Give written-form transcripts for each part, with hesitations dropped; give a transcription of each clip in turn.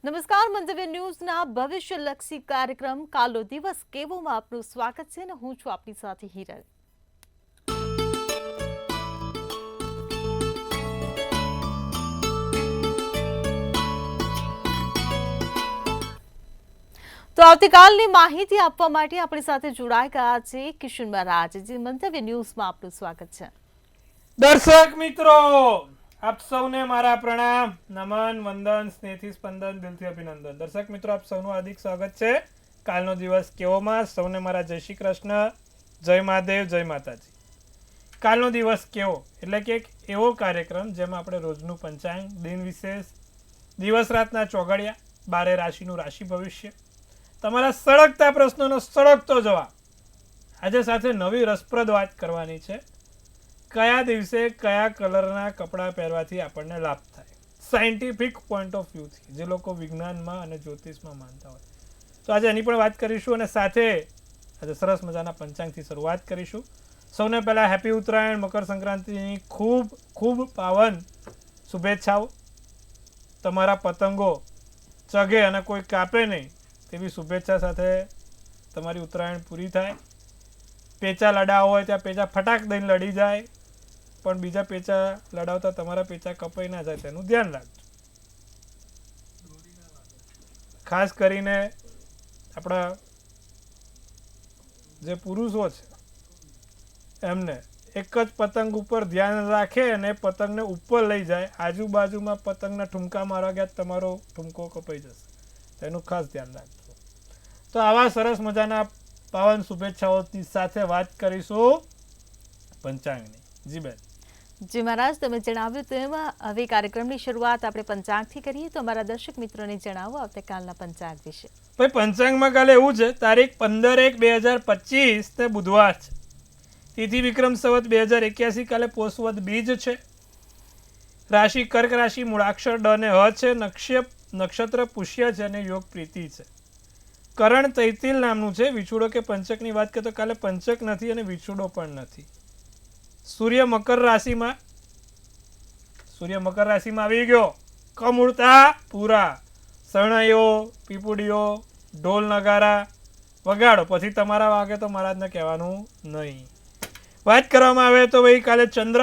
નમસ્કાર મંતવ્ય ન્યૂઝના ભવિષ્યલક્ષી કાર્યક્રમ કાલો દિવસ કેવોમાં આપનું સ્વાગત છે અને હું છું આપની સાથે હિરલ। તો આવતીકાલની માહિતી આપવા માટે આપણી સાથે જોડાઈ ગયા છે કિશન મહારાજ। જે મંતવ્ય ન્યૂઝમાં આપનું સ્વાગત છે। દર્શક મિત્રો, આપ સૌને મારા પ્રણામ, નમન, વંદન, સ્નેહથી સ્પંદન, દિલથી અભિનંદન। દર્શક મિત્રો, આપ સૌનું હાર્દિક સ્વાગત છે કાલનો દિવસ કેવોમાં। સૌને મારા જય શ્રી કૃષ્ણ, જય મહાદેવ, જય માતાજી। કાલનો દિવસ કેવો એટલે કે એક એવો કાર્યક્રમ જેમાં આપણે રોજનું પંચાંગ, દિન વિશેષ, દિવસ રાતના ચોઘડિયા, 12 રાશિનું રાશિ ભવિષ્ય, તમારા સળગતા પ્રશ્નોનો સળગતો જવાબ, આજે સાથે નવી રસપ્રદ વાત કરવાની છે। કયા દિવસે કયા કલરના કપડાં પહેરવાથી આપણને લાભ થાય, સાયન્ટિફિક પોઈન્ટ ઓફ વ્યૂથી, જે લોકો વિજ્ઞાનમાં અને જ્યોતિષમાં માનતા હોય, તો આજે એની પણ વાત કરીશું અને સાથે આજે સરસ મજાના પંચાંગથી શરૂઆત કરીશું। સૌને પહેલાં હેપી ઉત્તરાયણ, મકર સંક્રાંતિની ખૂબ ખૂબ પાવન શુભેચ્છાઓ। તમારા પતંગો ચગે અને કોઈ કાપે નહીં તેવી શુભેચ્છા સાથે તમારી ઉત્તરાયણ પૂરી થાય। પેચા લડાવ હોય ત્યાં પેચા ફટાક દઈને લડી જાય, પણ બીજા પેચા લડાવતા તમારા પેચા કપાઈ ના જાય તેનું ધ્યાન રાખજો। ખાસ કરીને આપણા જે પુરુષો છે એમને એક જ પતંગ ઉપર ધ્યાન રાખે અને પતંગને ઉપર લઈ જાય, આજુબાજુમાં પતંગના ઠુમકા મારવા ગયા તમારો ઠુમકો કપાઈ જશે, તેનું ખાસ ધ્યાન રાખજો। તો આવા સરસ મજાના પાવન શુભેચ્છાઓની સાથે વાત કરીશું પંચાંગની। જી બેન। જી મહારાજ, તમે જણાવ્યું તેમ હવે કાર્યક્રમની શરૂઆત આપણે પંચાંગથી કરીએ, તો અમારા દર્શક મિત્રોને જણાવો આવતીકાલના પંચાંગ વિશે। ભાઈ, પંચાંગમાં કાલે એવું છે, તારીખ 15/1/2025 તે બુધવાર છે, તિથિ વિક્રમ સંવત 2081, કાલે પોષવદ બીજ છે, રાશિ કર્ક રાશિ, મૂળાક્ષર ડ ને હ છે, નક્ષત્ર પુષ્ય છે અને યોગ પ્રીતિ છે, કરણ તૈતિલ નામનું છે। વિછુડો કે પંચકની વાત કરીએ તો કાલે પંચક નથી અને વિછુડો પણ નથી। સૂર્ય મકર રાશિમાં આવી ગયો, કમૂળતા પૂરા, શરણાઈઓ, પીપુડીઓ, ઢોલ નગારા વગાડો, પછી તમારા વાગે તો મહારાજને કહેવાનું નહીં। વાત કરવામાં આવે તો ભાઈ કાલે ચંદ્ર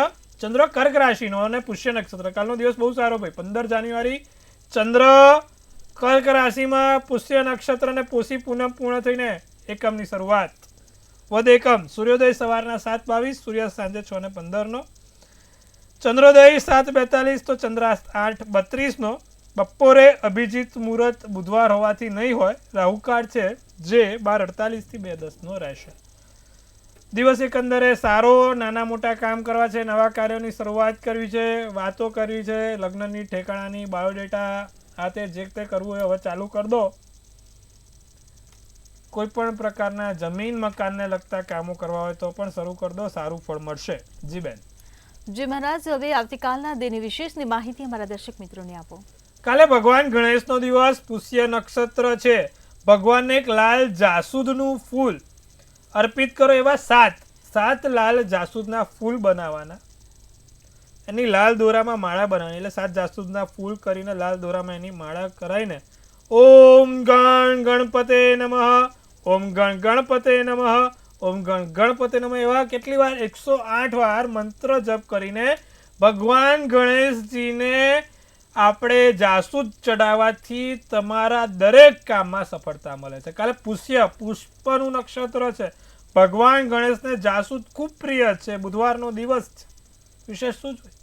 કર્ક રાશિનો અને પુષ્ય નક્ષત્ર, કાલનો દિવસ બહુ સારો ભાઈ। 15 જાન્યુઆરી ચંદ્ર કર્ક રાશિમાં, પુષ્ય નક્ષત્ર અને પોષી પૂનમ પૂર્ણ થઈને એકમની શરૂઆત, વદ એકમ, સૂર્યોદય સવારના 7:22, સૂર્યાસ્ત સાંજે 6:15, ચંદ્રોદય 7:42 તો ચંદ્રાસ્ત 8:32, બપોરે અભિજીત મુહૂર્ત બુધવાર હોવાથી નહીં હોય, રાહુકાળ છે જે 12:48 થી 2:10 રહેશે। દિવસ એકંદરે સારો, નાના મોટા કામ કરવા છે, નવા કાર્યોની શરૂઆત કરવી છે, વાતો કરવી છે, લગ્નની, ઠેકાણાની, બાયોડેટા, આ તે જે તે કરવું હોય હવે ચાલુ કરી દો। કોઈ પણ પ્રકારના જમીન મકાનને લગતા કામો કરવા હોય તો પણ શરૂ કરી દો, સારું ફળ મળશે। જી બેન। જી મહારાજ, હવે આવતીકાલના દિન વિશેષની માહિતી અમારા દર્શક મિત્રોને આપો। કાલે ભગવાન ગણેશનો દિવસ, પુષ્ય નક્ષત્ર છે, ભગવાનને એક લાલ જાસૂદનું ફૂલ અર્પિત કરો। એવા 7 લાલ જાસૂદના ફૂલ બનાવવાના, એની લાલ દોરામાં માળા બનાવવાની, એટલે 7 જાસૂદના ફૂલ કરીને લાલ દોરામાં એની માળા કરાવીને ઓમ ગણ ગણપતે નમઃ, ઓમ ગણ ગણપતે નમઃ, ઓમ ગણ ગણપતે નમઃ એવા કેટલી વાર 108 વાર મંત્ર જપ કરીને ભગવાન ગણેશજીને આપણે જાસૂદ ચડાવવાથી તમારા દરેક કામમાં સફળતા મળે છે। કાલે પુષ્પનું નક્ષત્ર છે, ભગવાન ગણેશને જાસૂદ ખૂબ પ્રિય છે, બુધવારનો દિવસ છે, વિશેષ શું જોઈએ,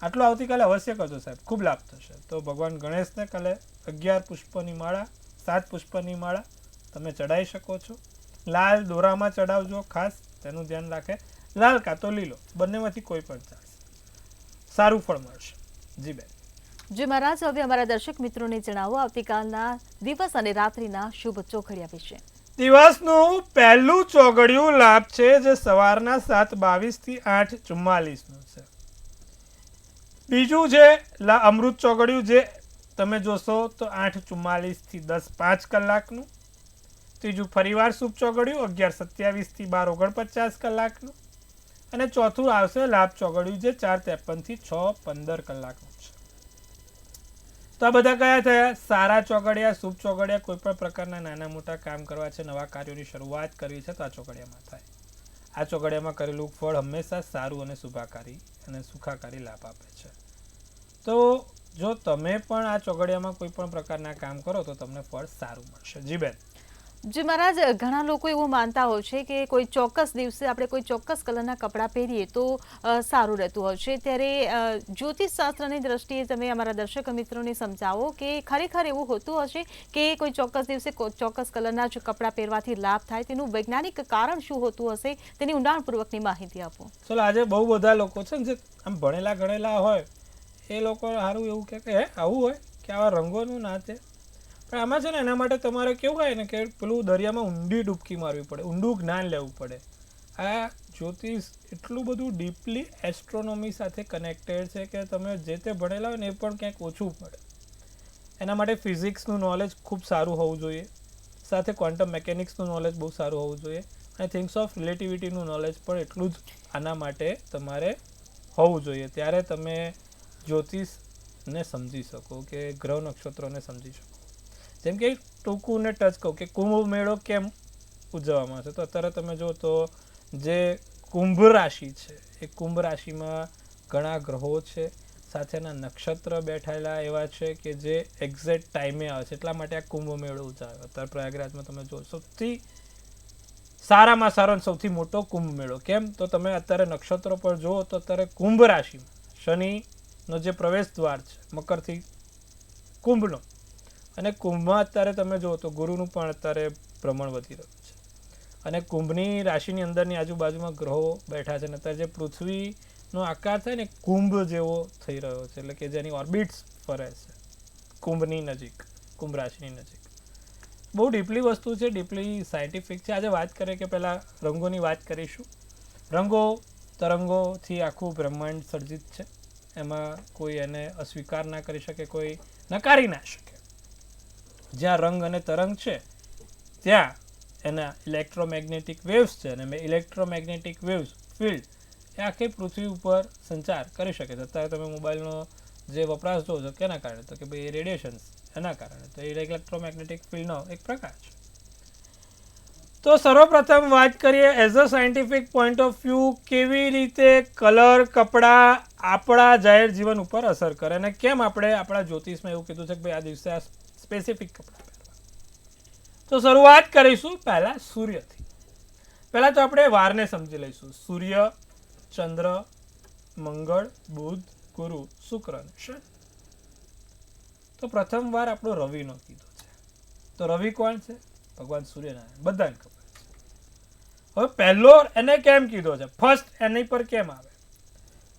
આટલું આવતીકાલે અવશ્ય કરજો સાહેબ, ખૂબ લાભ થશે। તો ભગવાન ગણેશને કાલે 11 પુષ્પની માળા, 7 પુષ્પની માળા તમે ચડાવી શકો છો। લાલ દોરામાં ચડાવજો, ખાસ તેનું ધ્યાન રાખે, લાલ કાં તો લીલો, બંનેમાંથી કોઈ પણ ચાલશે, સારું ફળ મળશે। જી બેન। જી મહારાજ, હવે અમારા દર્શક મિત્રોને જણાવો આવતીકાલના દિવસ અને રાત્રિના શુભ ચોઘડિયા વિશે। દિવસનું પહેલું ચોઘડિયું લાભ છે, જે સવારના 7:22 થી 8:44 છે। બીજું છે અમૃત ચોઘડિયું, જે તમે જોશો તો 8:44 થી 10:05 કલાકનું। ત્રીજું ફરીવાર શુભ ચોઘડિયું 11:27 થી 12:49 કલાકનું, અને ચોથું આવશે લાભ ચોઘડિયું, જે 4:53 થી 6:15 કલાકનું છે। તો તો આ બધા કયા થયા? સારા ચોઘડિયા, શુભ ચોઘડિયા. કોઈ પણ પ્રકારના નાના મોટા કામ કરવા છે, નવા કાર્યોની શરૂઆત કરવી છે તો આ ચોઘડિયામાં થાય. આ ચોઘડિયામાં કરેલું ફળ હંમેશા સારું અને શુભાકારી અને સુખાકારી લાભ આપે છે. તો જો તમે પણ આ ચોઘડિયામાં કોઈ પણ પ્રકારના કામ કરો તો તમને ફળ સારું મળશે. જી બેન. જી મહારાજ, ઘણા લોકો એવું માનતા હોય છે કે કોઈ ચોક્કસ દિવસે આપણે કોઈ ચોક્કસ કલરના કપડાં પહેરીએ તો સારું રહેતું હોય છે. ત્યારે જ્યોતિષ શાસ્ત્રની દ્રષ્ટિએ તમે અમારા દર્શક મિત્રોને સમજાવો કે ખરેખર એવું હોતું હશે કે કોઈ ચોક્કસ દિવસે ચોક્કસ કલરના જ કપડાં પહેરવાથી લાભ થાય? તેનું વૈજ્ઞાનિક કારણ શું હોતું હશે? તેની ઊંડાણપૂર્વકની માહિતી આપો. ચલો, આજે બહુ બધા લોકો છે ને જે આમ ભણેલા ગણેલા હોય એ લોકો સારું એવું કે આવું હોય કે આવા રંગોનું ના છે. પણ આમાં છે ને એના માટે તમારે કેવું હોય ને કે પેલું દરિયામાં ઊંડી ડૂબકી મારવી પડે, ઊંડું જ્ઞાન લેવું પડે. આ જ્યોતિષ એટલું બધું ડીપલી એસ્ટ્રોનોમી સાથે કનેક્ટેડ છે કે તમે જે તે ભણેલા હોય ને એ પણ ક્યાંક ઓછું પડે. એના માટે ફિઝિક્સનું નોલેજ ખૂબ સારું હોવું જોઈએ, સાથે ક્વોન્ટમ મિકેનિક્સનું નોલેજ બહુ સારું હોવું જોઈએ, અને થિંગ્સ ઓફ રિલેટિવિટીનું નોલેજ પણ એટલું જ આના માટે તમારે હોવું જોઈએ. ત્યારે તમે જ્યોતિષને સમજી શકો કે ગ્રહ નક્ષત્રોને સમજી શકો. જેમ કે ટૂંકું ને ટચ કહું કે કુંભ મેળો કેમ ઉજવવામાં આવે છે? તો અત્યારે તમે જો તો જે કુંભ રાશિ છે એ કુંભ રાશિમાં ઘણા ગ્રહો છે, સાથેના નક્ષત્ર બેઠેલા એવા છે કે જે એક્ઝેક્ટ ટાઈમે આવે છે. એટલા માટે આ કુંભ મેળો ઉજવાયો. અત્યારે પ્રયાગરાજમાં તમે જો સૌથી સારામાં સારો સૌથી મોટો કુંભ મેળો. કેમ? તો તમે અત્યારે નક્ષત્રો પર જુઓ તો અત્યારે કુંભ રાશિમાં શનિનો જે પ્રવેશ દ્વાર છે મકરથી કુંભનો, અને કુંભમાં અત્યારે તમે જુઓ તો ગુરુનું પણ અત્યારે ભ્રમણ વધી રહ્યું છે, અને કુંભની રાશિની અંદરની આજુબાજુમાં ગ્રહો બેઠા છે. અને અત્યારે જે પૃથ્વીનો આકાર થાય ને કુંભ જેવો થઈ રહ્યો છે, એટલે કે જેની ઓર્બિટ્સ ફરે છે કુંભની નજીક, કુંભ રાશિની નજીક. બહુ ડીપલી વસ્તુ છે, ડીપલી સાયન્ટિફિક છે. આજે વાત કરીએ કે પહેલાં રંગોની વાત કરીશું. રંગો તરંગોથી આખું બ્રહ્માંડ સર્જિત છે. એમાં કોઈ એને અસ્વીકાર ના કરી શકે, કોઈ નકારી ના શકે. જ્યાં રંગ અને તરંગ છે ત્યાં એના ઇલેક્ટ્રોમેગ્નેટિક વેવ્સ છે, અને ઇલેક્ટ્રોમેગ્નેટિક વેવ્સ ફિલ્ડ એ આખી પૃથ્વી ઉપર સંચાર કરી શકે છે. અત્યારે તમે મોબાઈલનો જે વપરાશ જોવો છો કેના કારણે? તો કે ભાઈ રેડિયેશન્સ, એના કારણે. તો એ ઇલેક્ટ્રોમેગ્નેટિક ફિલ્ડનો એક પ્રકાર છે. તો સર્વપ્રથમ વાત કરીએ as a scientific point of view કેવી રીતે કલર કપડાં આપણા જાહેર જીવન ઉપર અસર કરે, અને કેમ આપણે આપણા જ્યોતિષમાં એવું કીધું છે કે ભાઈ આ દિવસે આ સ્પેસિફિક કપડાં પહેરવા. તો શરૂઆત કરીશું પહેલાં સૂર્યથી. પહેલાં તો આપણે વારને સમજી લઈશું. સૂર્ય, ચંદ્ર, મંગળ, બુધ, ગુરુ, શુક્ર અને શનિ. તો પ્રથમ વાર આપણો રવિનો કીધો છે. તો રવિ કોણ છે? ભગવાન સૂર્યનારાયણ, બધાને ખબર છે. હવે પહેલો એને કેમ કીધો છે? ફર્સ્ટ એની પર કેમ આવે?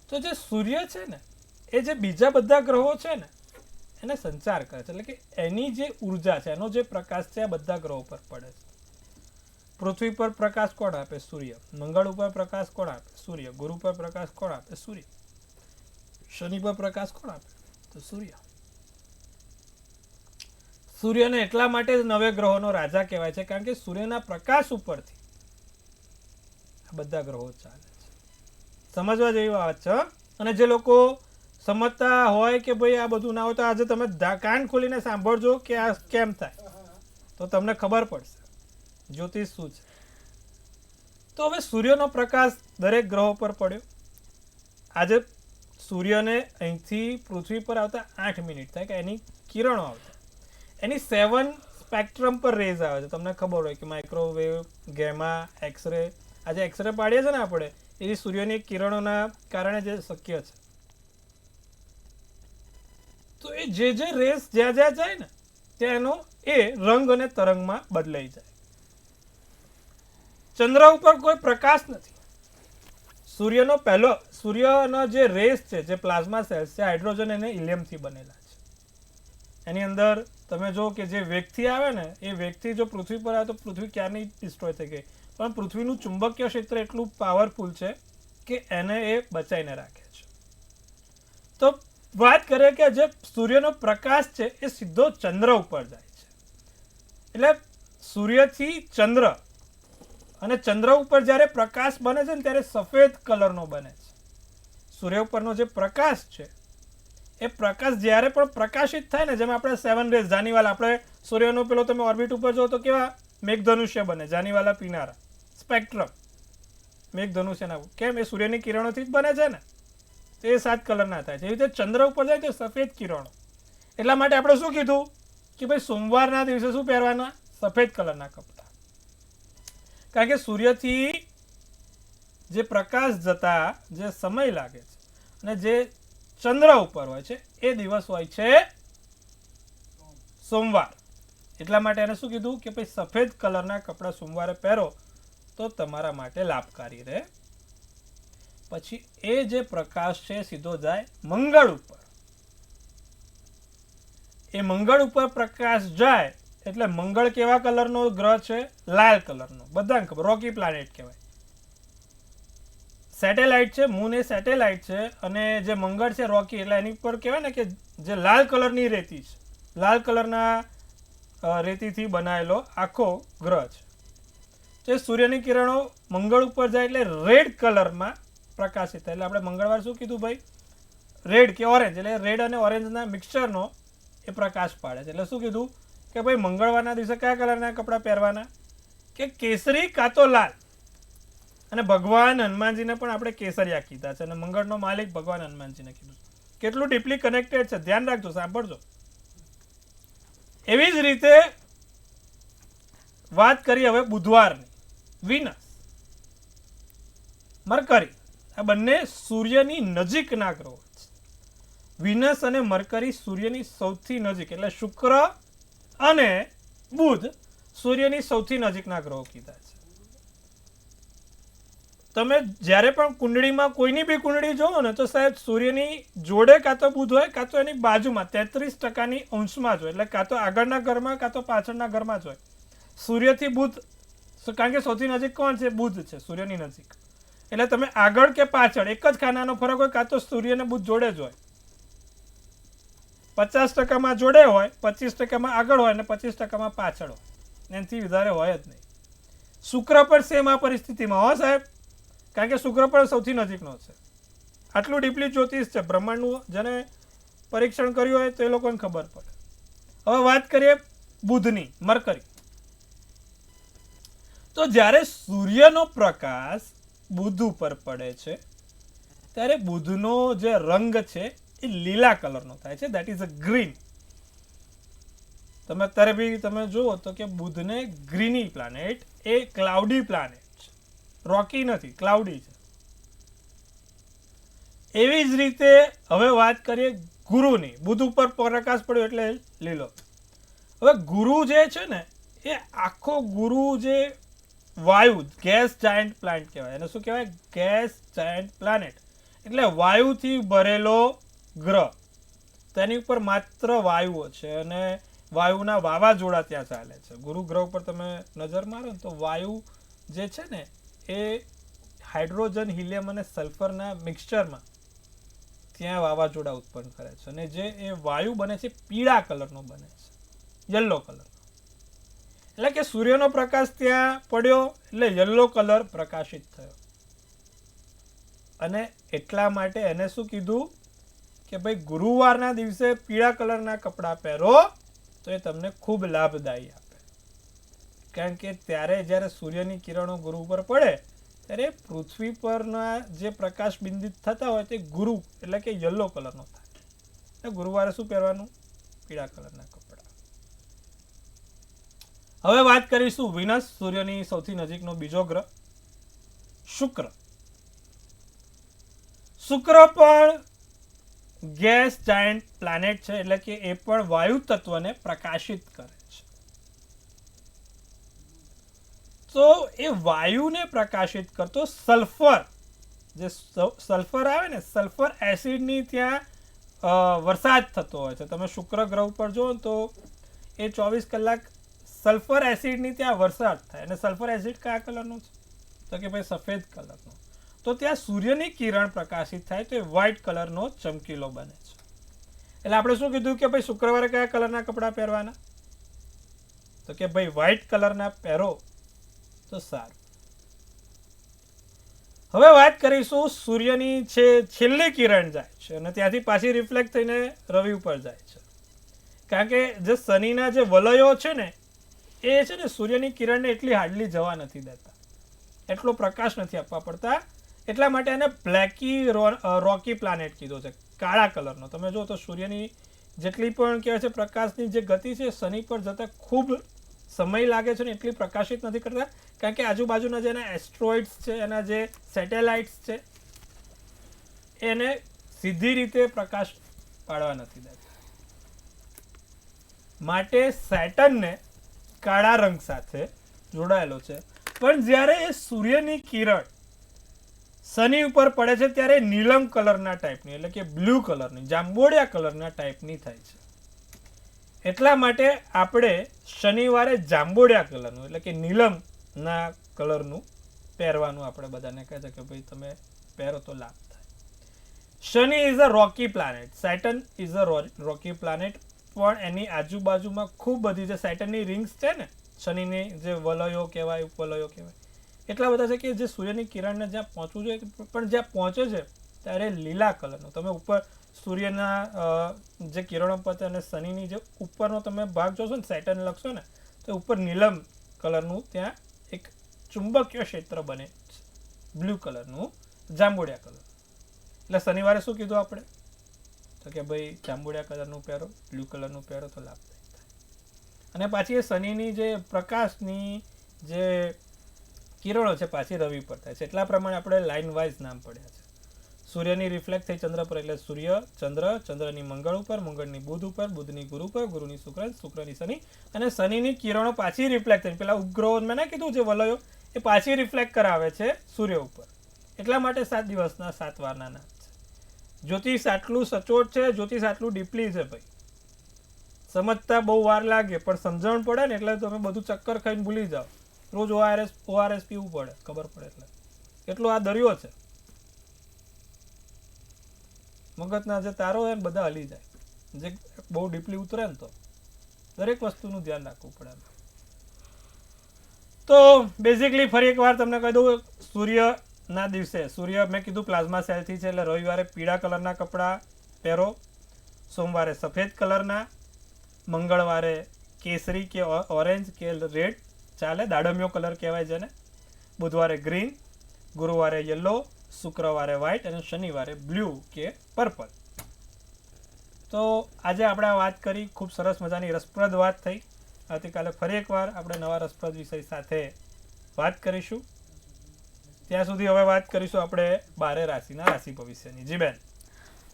તો જે સૂર્ય છે ને એ જે બીજા બધા ગ્રહો છે ને એને સંચાર કરે છે, એટલે કે એની જે ઉર્જા છે, એનો જે પ્રકાશ છે આ બધા ગ્રહો પર પડે છે. પૃથ્વી પર પ્રકાશ કોણ આપે? સૂર્ય. મંગળ ઉપર પ્રકાશ કોણ આપે? સૂર્ય. ગુરુ પર પ્રકાશ કોણ આપે? સૂર્ય. શનિ પર પ્રકાશ કોણ આપે? તો સૂર્ય. સૂર્યને એટલા માટે જ નવે ગ્રહોનો રાજા કહેવાય છે, કારણ કે સૂર્યના પ્રકાશ ઉપરથી આ બધા ગ્રહો ચાલે છે. સમજવા જેવી વાત છે. અને જે લોકો સમજતા હોય કે ભાઈ આ બધું ના હોય તો આજે તમે કાન ખોલીને સાંભળજો કે આ કેમ થાય, તો તમને ખબર પડશે જ્યોતિષ શું છે. તો હવે સૂર્યનો પ્રકાશ દરેક ગ્રહો પર પડ્યો. આજે સૂર્યને અહીંથી પૃથ્વી પર આવતા 8 મિનિટ થાય કે એની કિરણો આવતા, એની 7 સ્પેક્ટ્રમ પર રેઝ આવે છે. તમને ખબર હોય કે માઇક્રોવેવ, ગેમા, એક્સરે. આજે એક્સરે પાડીએ છીએ ને આપણે, એ સૂર્યની કિરણોના કારણે જે શક્ય છે. તો એ જે રેસ જ્યાં જ્યાં જાય ને ત્યાં એનો એ રંગ અને તરંગમાં બદલાઈ જાય. ચંદ્ર ઉપર કોઈ પ્રકાશ નથી. સૂર્યનો જે રેસ છે, જે પ્લાઝમા સેલ્સ છે, હાઇડ્રોજન અને હિલિયમથી બનેલા છે. એની અંદર તમે જો કે જે વેગથી આવે ને એ વેગથી જો પૃથ્વી પર આવે તો પૃથ્વી ક્યારની ડિસ્ટ્રોય થઈ ગઈ, પણ પૃથ્વીનું ચુંબકીય ક્ષેત્ર એટલું પાવરફુલ છે કે એને એ બચાવીને રાખે છે. તો વાત કરીએ કે જે સૂર્યનો પ્રકાશ છે એ સીધો ચંદ્ર ઉપર જાય છે. એટલે સૂર્યથી ચંદ્ર, અને ચંદ્ર ઉપર જ્યારે પ્રકાશ બને છે ને ત્યારે સફેદ કલરનો બને છે. સૂર્ય ઉપરનો જે પ્રકાશ છે એ પ્રકાશ જ્યારે પણ પ્રકાશિત થાય ને, જેમ આપણે 7 રેઝ જાનીવાલા, આપણે સૂર્યનો પેલો તમે ઓર્બિટ ઉપર જો તો કેવા મેઘધનુષ્ય બને, જાનીવાલા પીનારા સ્પેક્ટ્રમ મેઘધનુષ્યના, કેમ? એ સૂર્યની કિરણોથી જ બને છે ને, તો એ 7 કલરના થાય છે. એવી રીતે ચંદ્ર ઉપર જાય તો સફેદ કિરણો. એટલા માટે આપણે શું કીધું કે ભાઈ સોમવારના દિવસે શું પહેરવાના? સફેદ કલરના કપડાં. કારણ કે સૂર્યથી જે પ્રકાશ જતા જે સમય લાગે છે અને જે ચંદ્ર ઉપર હોય છે એ દિવસ હોય છે સોમવાર. એટલા માટે એને શું કીધું કે ભાઈ સફેદ કલરના કપડાં સોમવારે પહેરો તો તમારા માટે લાભકારી રહે. પછી એ જે પ્રકાશ છે સીધો જાય મંગળ ઉપર. એ મંગળ ઉપર પ્રકાશ જાય એટલે મંગળ કેવા કલરનો ગ્રહ છે? લાલ કલરનો. બધાને ખબર, રોકી પ્લાનેટ કહેવાય. સેટેલાઇટ છે, મૂન એ સેટેલાઇટ છે, અને જે મંગળ છે રોકી, એટલે એની પર કહેવાય ને કે જે લાલ કલરની રેતી છે, લાલ કલરના રેતીથી બનાવેલો આખો ગ્રહ છે. તે સૂર્યની કિરણો મંગળ ઉપર જાય એટલે રેડ કલરમાં પ્રકાશિત થાય. એટલે આપણે મંગળવાર શું કીધું ભાઈ? રેડ કે ઓરેન્જ, એટલે રેડ અને ઓરેન્જના મિક્સચરનો એ પ્રકાશ પાડે છે. એટલે શું કીધું કે ભાઈ મંગળવારના દિવસે કયા કલરના કપડાં પહેરવાના? કે કેસરી કાં તો લાલ. અને ભગવાન હનુમાનજીને પણ આપણે કેસરિયા કીધા છે, અને મંગળનો માલિક ભગવાન હનુમાનજીને કીધું. કેટલું ડીપલી કનેક્ટેડ છે, ધ્યાન રાખજો, સાંભળજો. એવી જ રીતે વાત કરીએ હવે બુધવારની. વિનસ, મરકરી, આ બંને સૂર્યની નજીકના ગ્રહો છે. વિનસ અને મરકરી સૂર્યની સૌથી નજીક, એટલે શુક્ર અને બુધ સૂર્યની સૌથી નજીકના ગ્રહો કીધા છે. તમે જ્યારે પણ કુંડળીમાં કોઈની બી કુંડળી જોવો ને તો સાહેબ સૂર્યની જોડે કાં તો બુધ હોય કાં તો એની બાજુમાં 33% અંશમાં જ હોય, એટલે કાં તો આગળના ઘરમાં કાં તો પાછળના ઘરમાં જ હોય. સૂર્યથી બુધ, કારણ કે સૌથી નજીક કોણ છે? બુધ છે સૂર્યની નજીક. એટલે તમે આગળ કે પાછળ એક જ ખાનાનો ફરક હોય, કાં તો સૂર્ય ને બુધ જોડે જ હોય. 50%માં જોડે હોય, 25%માં આગળ હોય, અને 25%માં પાછળ હોય. એનાથી વધારે હોય જ નહીં. શુક્ર પણ સેમ આ પરિસ્થિતિમાં હો સાહેબ, કારણ કે શુક્ર પણ સૌથી નજીકનો છે. આટલું ડીપલી જ્યોતિષ છે બ્રહ્માંડનું, જેને પરીક્ષણ કર્યું હોય તો એ લોકોને ખબર પડે. હવે વાત કરીએ બુધની, મરકરી. તો જ્યારે સૂર્યનો પ્રકાશ બુધ ઉપર પડે છે ત્યારે બુધનો જે રંગ છે એ લીલા કલરનો થાય છે, દેટ ઇઝ અ ગ્રીન. તમે અત્યારે બી તમે જુઓ તો કે બુધને ગ્રીની પ્લાનેટ, એ ક્લાઉડી પ્લાનેટ છે, રોકી નથી, ક્લાઉડી છે. એવી જ રીતે હવે વાત કરીએ ગુરુની. બુધ ઉપર પ્રકાશ પડ્યો એટલે લીલો. હવે ગુરુ જે છે ને એ આખો ગુરુ જે વાયુ, ગેસ જાયન્ટ પ્લાનેટ કહેવાય. એને શું કહેવાય? ગેસ જાયન્ટ પ્લાનેટ, એટલે વાયુથી ભરેલો ગ્રહ. તેની ઉપર માત્ર વાયુઓ છે અને વાયુના વાવાઝોડા ત્યાં ચાલે છે. ગુરુ ગ્રહ ઉપર તમે નજર મારો ને તો વાયુ જે છે ને એ હાઇડ્રોજન, હિલિયમ અને સલ્ફરના મિક્સચરમાં ત્યાં વાવાઝોડા ઉત્પન્ન કરે છે, અને જે એ વાયુ બને છે પીળા કલરનો બને છે, યલો કલર. એટલે કે સૂર્યનો પ્રકાશ ત્યાં પડ્યો એટલે યલો કલર પ્રકાશિત થયો. અને એટલા માટે એને શું કીધું કે ભાઈ ગુરુવારના દિવસે પીળા કલરના કપડાં પહેરો તો એ તમને ખૂબ લાભદાયી આપે. કારણ કે ત્યારે જ્યારે સૂર્યની કિરણો ગુરુ ઉપર પડે ત્યારે પૃથ્વી પરના જે પ્રકાશ બિંદિત થતા હોય તે ગુરુ એટલે કે યલો કલરનો થાય. એટલે ગુરુવારે શું પહેરવાનું? પીળા કલરના કપડાં. હવે વાત કરીશું વિનસ, સૂર્યની સૌથી નજીકનો બીજો ગ્રહ, શુક્ર. શુક્ર પણ ગેસ જાયન્ટ પ્લાનેટ છે, એટલે કે એ પણ વાયુ તત્વને પ્રકાશિત કરે છે. તો એ વાયુને પ્રકાશિત કરતો સલ્ફર, જે સલ્ફર આવે ને, સલ્ફર એસિડની ત્યાં વરસાદ થતો હોય છે. તમે શુક્ર ગ્રહ પર જુઓ તો એ 24 કલાક સલ્ફર એસિડની ત્યાં વરસાદ થાય. અને સલ્ફર એસિડ કયા કલરનો છે? તો કે ભાઈ સફેદ કલરનો. તો ત્યાં સૂર્યની કિરણ પ્રકાશિત થાય તો એ વ્હાઇટ કલરનો ચમકીલો બને છે. એટલે આપણે શું કીધું કે ભાઈ શુક્રવારે કયા કલરના કપડાં પહેરવાના? તો કે ભાઈ વ્હાઇટ કલરના પહેરો તો સારું. હવે વાત કરીશું સૂર્યની છે છેલ્લી કિરણ જાય છે અને ત્યાંથી પાછી રિફ્લેક્ટ થઈને રવિ ઉપર જાય છે. કારણ કે જે શનિના જે વલયો છે ને એ છે ને સૂર્યની કિરણને એટલી હાર્ડલી જવા નથી દેતા, એટલો પ્રકાશ નથી આપવા પડતા, એટલા માટે એને બ્લેકી રોકી પ્લાનેટ કીધો છે, કાળા કલરનો. તમે જો તો સૂર્યની જેટલી પણ કહેવાય છે પ્રકાશની જે ગતિ છે શનિ પર જતાં ખૂબ સમય લાગે છે ને એટલી પ્રકાશિત નથી કરતા, કારણ કે આજુબાજુના જે એના એસ્ટ્રોઇડ્સ છે, એના જે સેટેલાઇટ્સ છે એને સીધી રીતે પ્રકાશ પાડવા નથી દેતા. માટે સેટર્નને કાળા રંગ સાથે જોડાયેલો છે. પણ જ્યારે એ સૂર્યની કિરણ શનિ ઉપર પડે છે ત્યારે નીલમ કલરના ટાઈપની, એટલે કે બ્લુ કલરની, જાંબુડિયા કલરના ટાઈપની થાય છે. એટલા માટે આપણે શનિવારે જાંબુડિયા કલરનું એટલે કે નીલમના કલરનું પહેરવાનું આપણે બધાને કહે છે કે ભાઈ તમે પહેરો તો લાભ થાય. Shani is a rocky planet, Saturn is a rocky planet. પણ એની આજુબાજુમાં ખૂબ બધી જે સેટર્નની રિંગ્સ છે ને, શનિની જે વલયો કહેવાય, ઉપવલયો કહેવાય, એટલા બધા છે કે જે સૂર્યની કિરણને જ્યાં પહોંચવું જોઈએ પણ જ્યાં પહોંચે છે ત્યારે લીલા કલરનું. તમે ઉપર સૂર્યના જે કિરણો પર અને શનિની જે ઉપરનો તમે ભાગ જોશો ને, સેટર્ન લખશો ને, તો ઉપર નીલમ કલરનું ત્યાં એક ચુંબકીય ક્ષેત્ર બને છે, બ્લુ કલરનું, જાંબુડિયા કલર. એટલે શનિવારે શું કીધું આપણે તો કે ભાઈ જાંબુડિયા કલરનું પહેરો, બ્લુ કલરનું પહેરો તો લાભદાયક થાય. અને પાછી એ શનિની જે પ્રકાશની જે કિરણો છે પાછી રવિ પર થાય છે. એટલા પ્રમાણે આપણે લાઇન વાઇઝ નામ પડ્યા છે. સૂર્યની રિફ્લેક્ટ થઈ ચંદ્ર પર એટલે સૂર્ય, ચંદ્ર, ચંદ્રની મંગળ ઉપર, મંગળની બુધ ઉપર, બુધની ગુરુ પર, ગુરુની શુક્ર, શુક્રની શનિ, અને શનિની કિરણો પાછી રિફ્લેક્ટ થઈ પેલા ઉપગ્રહો મેં ના કીધું જે વલયો એ પાછી રિફ્લેક્ટ કરાવે છે સૂર્ય ઉપર. એટલા માટે 7 દિવસના 7 વારના નામ છે. જ્યોતિષ આટલું સચોટ છે, જ્યોતિષ આટલું ડીપલી છે ભાઈ, સમજતા બહુ વાર લાગે પણ સમજણ પડે ને એટલે તમે બધું ચક્કર ખાઈને ભૂલી જાઓ. રોજ ઓઆરએસ પીવું પડે, ખબર પડે એટલે એટલો આ દરિયો છે. મગજના જે તારો હોય ને બધા હલી જાય, જે બહુ ડીપલી ઉતરે ને તો દરેક વસ્તુનું ધ્યાન રાખવું પડે. તો બેઝિકલી ફરી એકવાર તમને કહી દઉં, સૂર્યના દિવસે સૂર્ય મેં કીધું પ્લાઝમા સેલથી છે એટલે રવિવારે પીળા કલરના કપડાં પહેરો, સોમવારે સફેદ કલરના, મંગળવારે કેસરી કે ઓરેન્જ કે રેડ ચાલે, દાડમિયો કલર કહેવાય જેને, બુધવારે ગ્રીન, ગુરુવારે યલો, શુક્રવારે વ્હાઇટ અને શનિવારે બ્લુ કે પર્પલ. તો આજે આપણે વાત કરી, ખૂબ સરસ મજાની રસપ્રદ વાત થઈ. આવતીકાલે ફરી એકવાર આપણે નવા રસપ્રદ વિષય સાથે વાત કરીશું. ત્યાં સુધી હવે વાત કરીશું આપણે 12 રાશિના રાશિ ભવિષ્યની. જી બેન.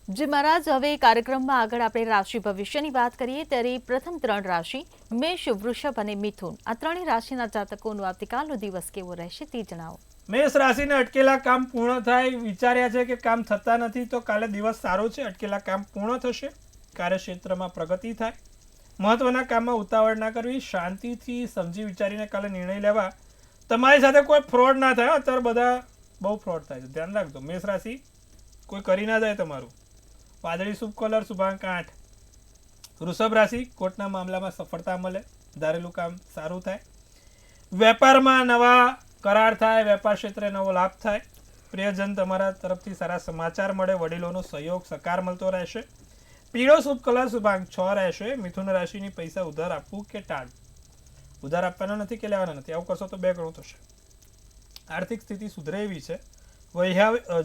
જી મહારાજ, હવે કાર્યક્રમમાં આગળ આપણે રાશિ ભવિષ્યની વાત કરીએ ત્યારે પ્રથમ 3 રાશિ મેષ, વૃષભ અને મિથુન, આ ત્રણેય રાશિના જાતકોનો આવતીકાલનો દિવસ કેવો રહેશે તે જણાવો. મેષ રાશિને અટકેલા કામ પૂર્ણ થાય, વિચાર્યા છે કે કામ થતા નથી તો કાલે દિવસ સારો છે, અટકેલા કામ પૂર્ણ થશે, કાર્યક્ષેત્રમાં પ્રગતિ થાય, મહત્વના કામમાં ઉતાવળ ના કરવી, શાંતિથી સમજી વિચારીને કાલે નિર્ણય લેવા. તમારી સાથે કોઈ ફ્રોડ ના થાય. અત્યારે બધા બહુ ફ્રોડ થાય છે, ધ્યાન રાખજો. મેષ રાશિ કોઈ કરી ના જાય તમારું. વાદળી શુભ કલર, શુભાંક 8. વૃષભ રાશિ કોર્ટના મામલામાં સફળતા મળે, ધારેલું કામ સારું થાય, વેપારમાં નવા કરાર થાય, વેપાર ક્ષેત્રે નવો લાભ થાય, પ્રિયજન તમારા તરફથી સારા સમાચાર મળે, વડીલોનો સહયોગ સકાર મળતો રહેશે, પીળો શુભ કલર, શુભાંક 6 રહેશે. મિથુન રાશિની પૈસા ઉધાર આપવું કે ટાળવું. ઉધાર આપવાના નથી કે લેવાના નથી, આવું કરશો તો 2 ગણું થશે. આર્થિક સ્થિતિ સુધરે એવી છે.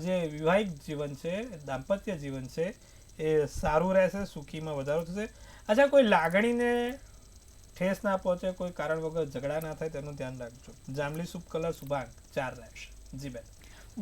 જે વૈવાહિક જીવન છે, દાંપત્ય જીવન છે એ સારું રહેશે, સુખીમાં વધારો થશે. અચ્છા, કોઈ લાગણીને ઠેસ ના પહોંચે, કોઈ કારણ વગર ઝઘડા ના થાય તેનું ધ્યાન રાખજો. જાંબલી શુભ કલર, શુભાંક 4 રહેશે. જી બેન.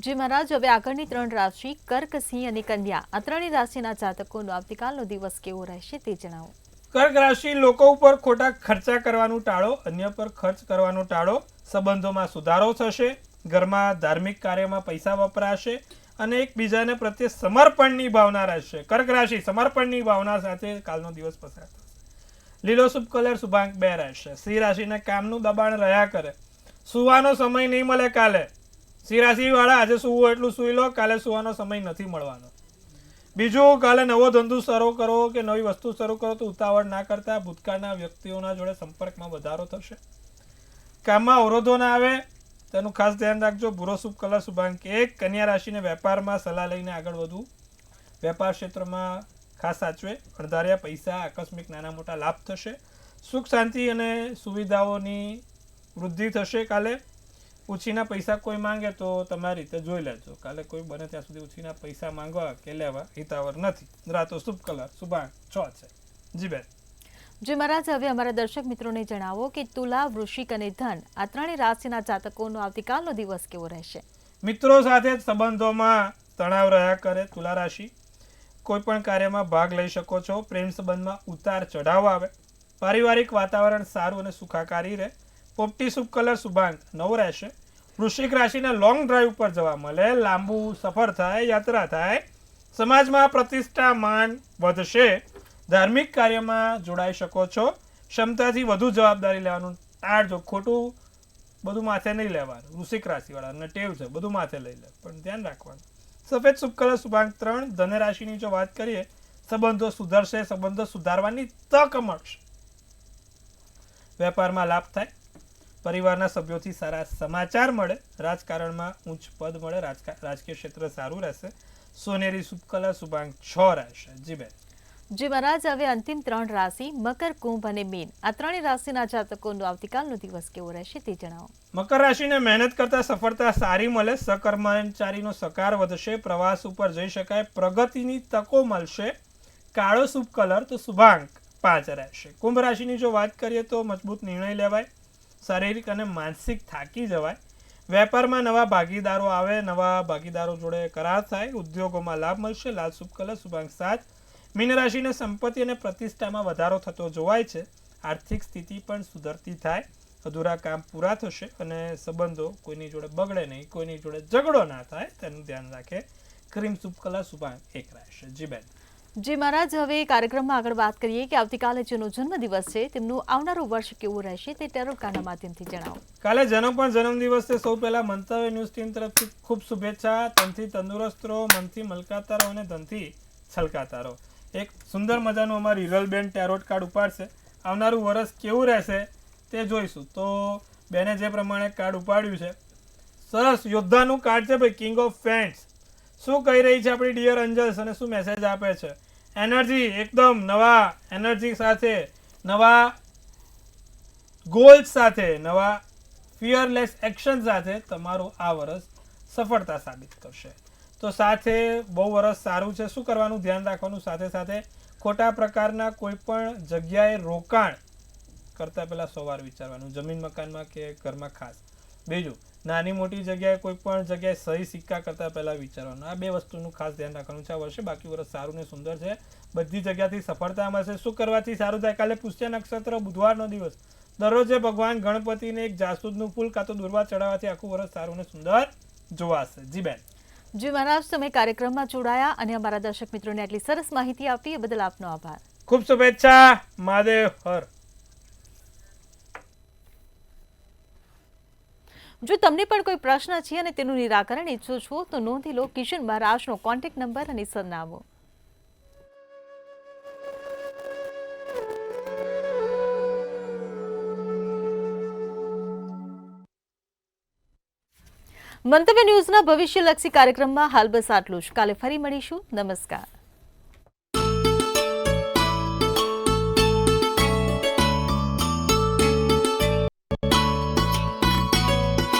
જી મહારાજ, હવે આગળની 3 રાશિ કર્ક, સિંહ અને કન્યા, આ ત્રણેય રાશિના જાતકોનો આવતીકાલનો દિવસ કેવો રહેશે તે જણાવો. કર્ક રાશિ લોકો ઉપર ખોટા ખર્ચા કરવાનું ટાળો, અન્ય પર ખર્ચ કરવાનું ટાળો, સંબંધોમાં સુધારો થશે, ઘરમાં ધાર્મિક કાર્યમાં પૈસા વપરાશે અને એકબીજાને પ્રત્યે સમર્પણની ભાવના રહેશે. કર્ક રાશિ સમર્પણની ભાવના સાથે કાલનો દિવસ પસાર થશે. લીલો શુભ કલર, શુભાંક 2 રહેશે. સિંહ રાશિના કામનું દબાણ રહ્યા કરે, સુવાનો સમય નહીં મળે કાલે. સિંહ રાશિ વાળા આજે સુવું એટલું સુઈ લો, કાલે સુવાનો સમય નથી મળવાનો. બીજું, કાલે નવો ધંધો શરૂ કરો કે નવી વસ્તુ શરૂ કરો તો ઉતાવળ ના કરતા, ભૂતકાળના વ્યક્તિઓના જોડે સંપર્કમાં વધારો થશે, કામમાં અવરોધો ના આવે તેનું ખાસ ધ્યાન રાખજો. ભૂરો શુભ કલર શુભાંક 1. કન્યા રાશિને વેપારમાં સલાહ લઈને આગળ વધવું. વેપાર ક્ષેત્રમાં ખાસ સાચવે. અણધાર્યા પૈસા આકસ્મિક નાના મોટા લાભ થશે. સુખ શાંતિ અને સુવિધાઓની વૃદ્ધિ થશે. કાલે ઉછીના પૈસા કોઈ માંગે તો તમારી રીતે જોઈ લેજો. કાલે કોઈ બને ત્યાં સુધી ઉછીના પૈસા માંગવા કે લેવા હિતાવર નથી. રાતો શુભ કલર શુભાંક 6 છે. જી બેન. જે મહારાજ, હવે અમારા દર્શક મિત્રોને જણાવો કે તુલા, વૃશ્ચિક અને ધન આ ત્રણેય રાશિના જાતકોનો આવતીકાલનો દિવસ કેવો રહેશે? મિત્રો સાથે સંબંધોમાં તણાવ રહ્યા કરે. તુલા રાશિ કોઈ પણ કાર્યમાં ભાગ લઈ શકો છો. પ્રેમ સંબંધમાં ઉતાર ચઢાવ આવે. પારિવારિક વાતાવરણ સારું અને સુખાકારી રહે. પોપટી શુભ કલર શુભાંક 9 રહેશે. વૃશ્ચિક રાશિને લોંગ ડ્રાઈવ પર જવા મળે. લાંબુ સફર થાય, યાત્રા થાય. સમાજમાં પ્રતિષ્ઠા માન વધશે. ધાર્મિક કાર્યમાં જોડાઈ શકો છો. ક્ષમતાથી વધુ જવાબદારી લેવાનું ટાળજો. ખોટું બધું માથે નહીં લેવાનું. વૃશ્ચિક રાશિવાળાને ટેવ છે બધું માથે લઈ લે, પણ ધ્યાન રાખવાનું. સફેદ શુભ કલર શુભાંક 3. ધન રાશિની જો વાત કરીએ, સંબંધો સુધરશે. સંબંધો સુધારવાની તક મળશે. વેપારમાં લાભ થાય. પરિવારના સભ્યોથી સારા સમાચાર મળે. રાજકારણમાં ઉચ્ચ પદ મળે. રાજકીય ક્ષેત્ર સારું રહેશે. સોનેરી શુભ કલર શુભાંક 6 રહેશે. જી બેન. જે મહારાજ, હવે અંતિમ 3 રાશિ મકર, કુંભ અને મીન આ ત્રણેય રાશિના જાતકોનો આવતીકાલનો દિવસ કેવો રહેશે તે જણાવો. મકર રાશિને મહેનત કરતા સફળતા સારી મળે. સહકર્મચારીનો સકાર વધશે. પ્રવાસ ઉપર જઈ શકાય. પ્રગતિની તકો મળશે. કાળો શુભ કલર તો શુભાંક 5 રહેશે. કુંભ રાશિની જો વાત કરીએ તો મજબૂત નિર્ણય લેવાય. શારીરિક અને માનસિક થાકી જવાય. વેપારમાં નવા ભાગીદારો આવે. નવા ભાગીદારો જોડે કરાર થાય. ઉદ્યોગોમાં લાભ મળશે. લાલ શુભ કલર શુભાંક 7. મીન રાશિને સંપત્તિ અને પ્રતિષ્ઠામાં વધારો થતો જોવાય છે. આર્થિક સ્થિતિ પણ સુધરતી થાય. અધૂરા કામ પૂરા થશે અને સંબંધો કોઈની જોડે બગડે નહીં, કોઈની જોડે ઝઘડો ના થાય તેનું ધ્યાન રાખે. ક્રીમ શુભ કલર શુભાંક 1 રહેશે. જી બેન. જે મહારાજ, હવે કાર્યક્રમમાં આગળ વાત કરીએ કે આવતીકાલે જેનો જન્મદિવસ છે તેમનું આવનારું વર્ષ કેવું રહેશે તે ટેરોટ કાર્ડના માધ્યમથી જણાવો. કાલે જેનો પણ જન્મદિવસ છે સૌ પહેલા મંતવ્ય ન્યૂઝ ટીમ તરફથી ખૂબ શુભેચ્છા. તનથી તંદુરસ્ત રહો, મનથી મલકાતા રહો અને ધનથી છલકાતા રહો. એક સુંદર મજાનું અમારી હિરલબેન ટેરોટ કાર્ડ ઉપાડશે. આવનારું વર્ષ કેવું રહેશે તે જોઈશું. તો બેને જે પ્રમાણે કાર્ડ ઉપાડ્યું છે, સરસ યોદ્ધાનું કાર્ડ છે ભાઈ. કિંગ ઓફ ફેન્સ શું કહી રહી છે આપણી ડિયર અંજલ્સ અને શું મેસેજ આપે છે? એનર્જી, એકદમ નવા એનર્જી સાથે, નવા ગોલ્સ સાથે, નવા ફિયરલેસ એક્શન સાથે તમારું આ વર્ષ સફળતા સાબિત કરશે. તો સાથે બહુ વર્ષ સારું છે. શું કરવાનું ધ્યાન રાખવાનું, સાથે સાથે ખોટા પ્રકારના કોઈ પણ જગ્યાએ રોકાણ કરતાં પહેલાં 100 વાર વિચારવાનું. જમીન મકાનમાં કે ઘરમાં ખાસ. બીજું, નાની મોટી જગ્યાએ કોઈ પણ જગ્યાએ સહી સિક્કા કરતાં પહેલાં વિચારવાનું. આ 2 વસ્તુનું ખાસ ધ્યાન રાખવાનું છે આ વર્ષે. બાકી વર્ષ સારું ને સુંદર છે. બધી જગ્યાથી સફળતા મળશે. શું કરવાથી સારું થાય? કાલે પુષ્ય નક્ષત્ર, બુધવારનો દિવસ. દરરોજે ભગવાન ગણપતિને એક જાસૂદનું ફૂલ કાં તો દુર્વા ચડાવવાથી આખું વર્ષ સારું ને સુંદર જોવાશે. જી બેન. જે મહારાજ, તમે કાર્યક્રમમાં જોડાયા અને અમારા દર્શક મિત્રોને આટલી સરસ માહિતી આપી એ બદલ આપનો આભાર. ખૂબ શુભેચ્છા. મહાદેવ હર. જો તમને પણ કોઈ પ્રશ્ન છે અને તેનું નિરાકરણ ઈચ્છો છો તો નોંધી લો કિશન મહારાજનો કોન્ટેક્ટ નંબર અને સરનામું. મંતવ્ય ન્યૂઝના ભવિષ્યલક્ષી કાર્યક્રમમાં હાલ બસ આટલું જ. કાલે ફરી મળીશું. નમસ્કાર.